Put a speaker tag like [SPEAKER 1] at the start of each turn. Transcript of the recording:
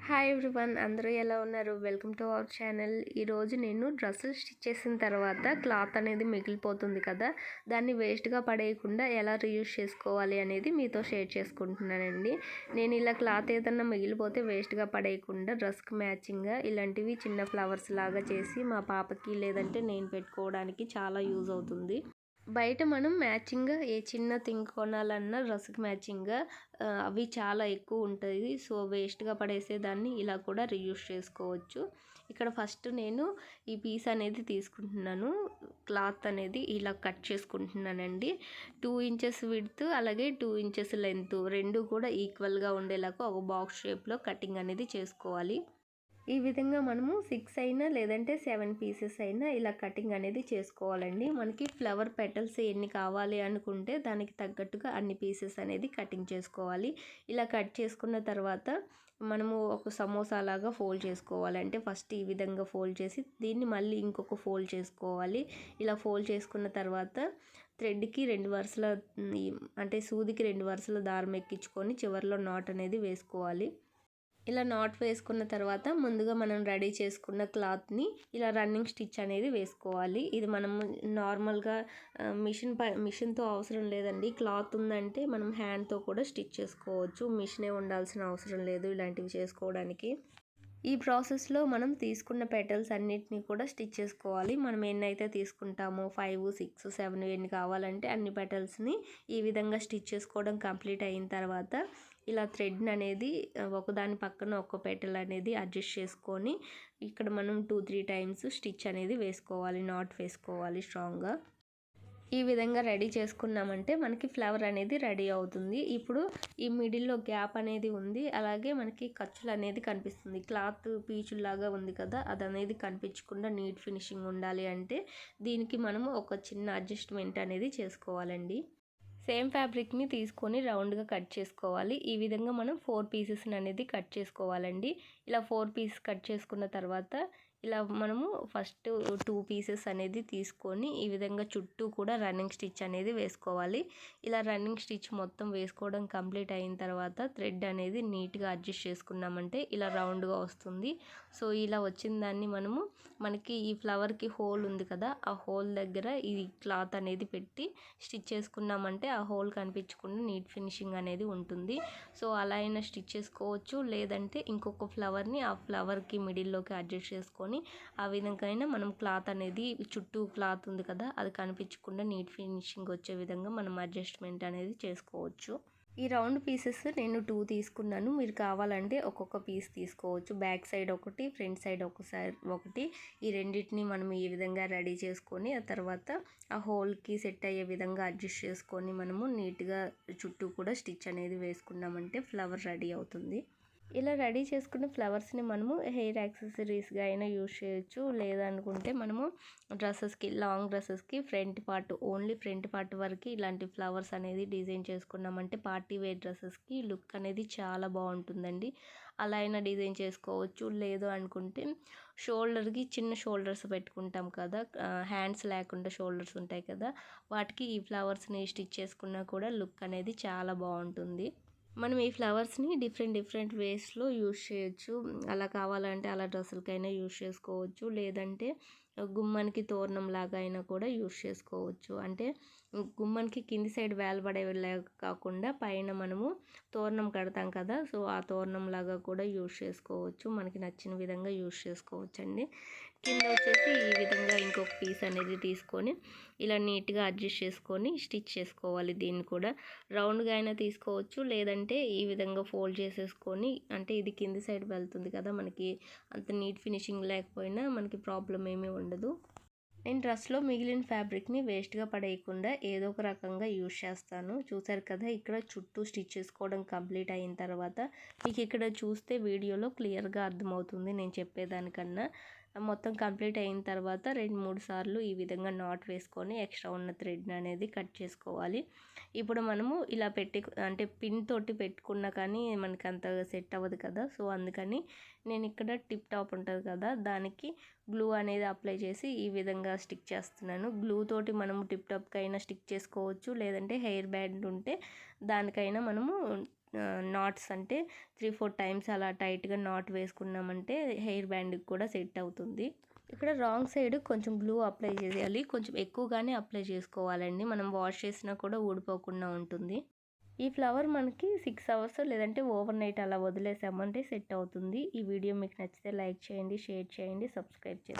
[SPEAKER 1] Hi everyone, అందరూ ఎలా ఉన్నారు? Welcome to our channel. ఈరోజు నేను డ్రెస్సులు స్టిచ్ చేసిన తర్వాత క్లాత్ అనేది మిగిలిపోతుంది కదా, దాన్ని వేస్ట్గా పడేయకుండా ఎలా రీయూజ్ చేసుకోవాలి అనేది మీతో షేర్ చేసుకుంటున్నానండి. నేను ఇలా క్లాత్ ఏదన్నా మిగిలిపోతే వేస్ట్గా పడేయకుండా డ్రెస్కి మ్యాచింగ్గా ఇలాంటివి చిన్న ఫ్లవర్స్ లాగా చేసి మా పాపకి లేదంటే నేను పెట్టుకోవడానికి చాలా యూజ్ అవుతుంది. బయట మనం మ్యాచింగ్గా ఏ చిన్న థింగ్ కొనాలన్నా డ్రెస్కి మ్యాచింగ్గా అవి చాలా ఎక్కువ ఉంటుంది. సో వేస్ట్గా పడేసేదాన్ని ఇలా కూడా రీయూజ్ చేసుకోవచ్చు. ఇక్కడ ఫస్ట్ నేను ఈ పీస్ అనేది తీసుకుంటున్నాను. క్లాత్ అనేది ఇలా కట్ చేసుకుంటున్నానండి. 2 ఇంచెస్ విడ్త్ అలాగే 2 ఇంచెస్ లెంత్ రెండు కూడా ఈక్వల్గా ఉండేలాగా ఒక బాక్స్ షేప్లో కటింగ్ అనేది చేసుకోవాలి. ఈ విధంగా మనము 6 అయినా లేదంటే 7 పీసెస్ అయినా ఇలా కటింగ్ అనేది చేసుకోవాలండి. మనకి ఫ్లవర్ పెటల్స్ ఎన్ని కావాలి అనుకుంటే దానికి తగ్గట్టుగా అన్ని పీసెస్ అనేది కటింగ్ చేసుకోవాలి. ఇలా కట్ చేసుకున్న తర్వాత మనము ఒక సమోసా లాగా ఫోల్డ్ చేసుకోవాలి. అంటే ఫస్ట్ ఈ విధంగా ఫోల్డ్ చేసి దీన్ని మళ్ళీ ఇంకొక ఫోల్డ్ చేసుకోవాలి. ఇలా ఫోల్డ్ చేసుకున్న తర్వాత థ్రెడ్కి 2 వరుసల అంటే సూదికి 2 వరుసల దారం ఎక్కించుకొని చివరిలో నాట్ అనేది వేసుకోవాలి. ఇలా నాట్ వేసుకున్న తర్వాత ముందుగా మనం రెడీ చేసుకున్న క్లాత్ని ఇలా రన్నింగ్ స్టిచ్ అనేది వేసుకోవాలి. ఇది మనం నార్మల్గా మిషన్తో అవసరం లేదండి. క్లాత్ ఉందంటే మనం హ్యాండ్తో కూడా స్టిచ్ చేసుకోవచ్చు. మిషనే ఉండాల్సిన అవసరం లేదు ఇలాంటివి చేసుకోవడానికి. ఈ ప్రాసెస్లో మనం తీసుకున్న పెటల్స్ అన్నిటినీ కూడా స్టిచ్ చేసుకోవాలి. మనం ఎన్నైతే తీసుకుంటామో 5, 6, 7 ఎన్ని కావాలంటే అన్ని పెటల్స్ని ఈ విధంగా స్టిచ్ చేసుకోవడం కంప్లీట్ అయిన తర్వాత ఇలా థ్రెడ్ని అనేది ఒకదాని పక్కన ఒక పెటల్ అనేది అడ్జస్ట్ చేసుకొని ఇక్కడ మనం 2-3 టైమ్స్ స్టిచ్ అనేది వేసుకోవాలి. నాట్ వేసుకోవాలి స్ట్రాంగ్గా. ఈ విధంగా రెడీ చేసుకున్నామంటే మనకి ఫ్లవర్ అనేది రెడీ అవుతుంది. ఇప్పుడు ఈ మిడిల్లో గ్యాప్ అనేది ఉంది, అలాగే మనకి ఖర్చులు అనేది కనిపిస్తుంది. క్లాత్ పీచులాగా ఉంది కదా, అది అనేది కనిపించకుండా నీట్ ఫినిషింగ్ ఉండాలి అంటే దీనికి మనము ఒక చిన్న అడ్జస్ట్మెంట్ అనేది చేసుకోవాలండి. సేమ్ ఫ్యాబ్రిక్ని తీసుకొని రౌండ్గా కట్ చేసుకోవాలి. ఈ విధంగా మనం 4 పీసెస్ని అనేది కట్ చేసుకోవాలండి. ఇలా 4 పీసెస్ కట్ చేసుకున్న తర్వాత ఇలా మనము ఫస్ట్ 2 పీసెస్ అనేది తీసుకొని ఈ విధంగా చుట్టూ కూడా రన్నింగ్ స్టిచ్ అనేది వేసుకోవాలి. ఇలా రన్నింగ్ స్టిచ్ మొత్తం వేసుకోవడం కంప్లీట్ అయిన తర్వాత థ్రెడ్ అనేది నీట్గా అడ్జస్ట్ చేసుకున్నామంటే ఇలా రౌండ్గా వస్తుంది. సో ఇలా వచ్చిన దాన్ని మనకి ఈ ఫ్లవర్కి హోల్ ఉంది కదా, ఆ హోల్ దగ్గర ఈ క్లాత్ అనేది పెట్టి స్టిచ్ చేసుకున్నామంటే ఆ హోల్ కనిపించకుండా నీట్ ఫినిషింగ్ అనేది ఉంటుంది. సో అలా అయినా స్టిచ్ చేసుకోవచ్చు, లేదంటే ఇంకొక ఫ్లవర్ని ఆ ఫ్లవర్కి మిడిల్లోకి అడ్జస్ట్ చేసుకొని ఆ విధంగా మనం క్లాత్ అనేది చుట్టూ క్లాత్ ఉంది కదా అది కనిపించకుండా నీట్ ఫినిషింగ్ వచ్చే విధంగా మనం అడ్జస్ట్మెంట్ అనేది చేసుకోవచ్చు. ఈ రౌండ్ పీసెస్ నేను 2 తీసుకున్నాను. మీరు కావాలంటే ఒక్కొక్క పీస్ తీసుకోవచ్చు. బ్యాక్ సైడ్ ఒకటి, ఫ్రంట్ సైడ్ ఒకటి. ఈ రెండింటిని మనం ఈ విధంగా రెడీ చేసుకొని ఆ తర్వాత ఆ హోల్కి సెట్ అయ్యే విధంగా అడ్జస్ట్ చేసుకొని మనము నీట్గా చుట్టూ కూడా స్టిచ్ అనేది వేసుకున్నామంటే ఫ్లవర్ రెడీ అవుతుంది. ఇలా రెడీ చేసుకున్న ఫ్లవర్స్ని మనము హెయిర్ యాక్సెసరీస్గా అయినా యూజ్ చేయొచ్చు, లేదనుకుంటే మనము డ్రెస్సెస్కి, లాంగ్ డ్రెస్సెస్కి ఓన్లీ ఫ్రంట్ పార్ట్ వరకు ఇలాంటి ఫ్లవర్స్ అనేది డిజైన్ చేసుకున్నామంటే పార్టీ వేర్ డ్రెస్సెస్కి లుక్ అనేది చాలా బాగుంటుందండి. అలా అయినా డిజైన్ చేసుకోవచ్చు. లేదు అనుకుంటే షోల్డర్కి చిన్న షోల్డర్స్ పెట్టుకుంటాం కదా, హ్యాండ్స్ లేకుండా షోల్డర్స్ ఉంటాయి కదా, వాటికి ఈ ఫ్లవర్స్ని స్టిచ్ చేసుకున్నా కూడా లుక్ అనేది చాలా బాగుంటుంది. మనం ఈ ఫ్లవర్స్ని డిఫరెంట్ వేస్లో యూజ్ చేయొచ్చు. అలా కావాలంటే అలా డ్రెస్సులకైనా యూజ్ చేసుకోవచ్చు, లేదంటే గుమ్మానికి తోరణం లాగా అయినా కూడా యూజ్ చేసుకోవచ్చు. అంటే గుమ్మానికి కింది సైడ్ వేలబడేలాగా కాకుండా పైన మనము తోరణం కడతాం కదా, సో ఆ తోరణం లాగా కూడా యూజ్ చేసుకోవచ్చు. మనకి నచ్చిన విధంగా యూజ్ చేసుకోవచ్చు అండి. కింద వచ్చేసి ఈ విధంగా ఇంకొక పీస్ అనేది తీసుకొని ఇలా నీట్గా అడ్జస్ట్ చేసుకొని స్టిచ్ చేసుకోవాలి. దీన్ని కూడా రౌండ్గా అయినా తీసుకోవచ్చు, లేదంటే ఈ విధంగా ఫోల్డ్ చేసేసుకొని, అంటే ఇది కింది సైడ్ వెళ్తుంది కదా, మనకి అంత నీట్ ఫినిషింగ్ లేకపోయినా మనకి ప్రాబ్లం ఏమీ ఉండదు. నేను డ్రెస్లో మిగిలిన ఫ్యాబ్రిక్ని వేస్ట్గా పడేయకుండా ఏదో ఒక రకంగా యూజ్ చేస్తాను. చూసారు కదా, ఇక్కడ చుట్టూ స్టిచ్ చేసుకోవడం కంప్లీట్ అయిన తర్వాత మీకు ఇక్కడ చూస్తే వీడియోలో క్లియర్గా అర్థమవుతుంది నేను చెప్పేదానికన్నా. మొత్తం కంప్లీట్ అయిన తర్వాత 2-3 సార్లు ఈ విధంగా నాట్ వేసుకొని ఎక్స్ట్రా ఉన్న థ్రెడ్ని అనేది కట్ చేసుకోవాలి. ఇప్పుడు మనము ఇలా అంటే పిన్ తోటి పెట్టుకున్నా కానీ మనకి అంత సెట్ అవ్వదు కదా, సో అందుకని నేను ఇక్కడ టిప్ టాప్ ఉంటుంది కదా, దానికి గ్లూ అనేది అప్లై చేసి ఈ విధంగా స్టిక్ చేస్తున్నాను. గ్లూ తోటి మనము టిప్ టాప్కి అయినా స్టిక్ చేసుకోవచ్చు, లేదంటే హెయిర్ బ్యాండ్ ఉంటే దానికైనా మనము నాట్స్ అంటే 3-4 టైమ్స్ అలా టైట్గా నాట్ వేసుకున్నామంటే హెయిర్ బ్యాండ్కి కూడా సెట్ అవుతుంది. ఇక్కడ రాంగ్ సైడ్ కొంచెం గ్లూ అప్లై చేయాలి, కొంచెం ఎక్కువగానే అప్లై చేసుకోవాలండి, మనం వాష్ చేసినా కూడా ఊడిపోకుండా ఉంటుంది. ఈ ఫ్లవర్ మనకి 6 అవర్స్ లేదంటే ఓవర్ నైట్ అలా వదిలేసామంటే సెట్ అవుతుంది. ఈ వీడియో మీకు నచ్చితే లైక్ చేయండి, షేర్ చేయండి, సబ్స్క్రైబ్ చేయండి.